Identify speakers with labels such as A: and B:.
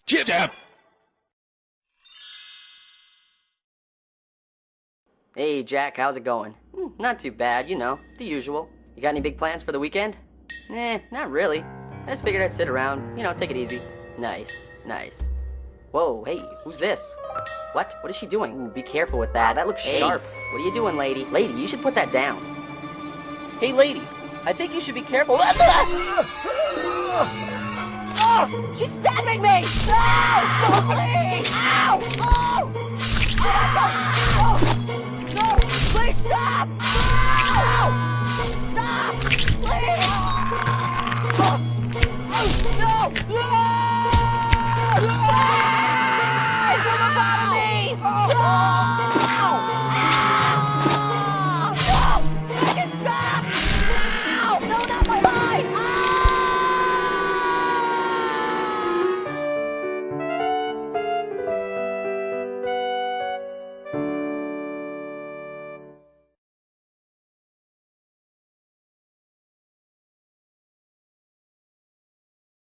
A: JibJab!
B: Hey, Jack, how's it going? Not too bad, you know, the usual. You got any big plans for the weekend? Not really. I just figured I'd sit around, you know, take it easy. Nice, nice. Whoa, hey, who's this? What? What is she doing? Ooh, be careful with that. That looks sharp. What are you doing, lady? Lady, you should put that down.
C: Hey, lady, I think you should be careful.
D: Oh, she's stabbing me! No, please! Ow! Oh! Oh! No, please stop!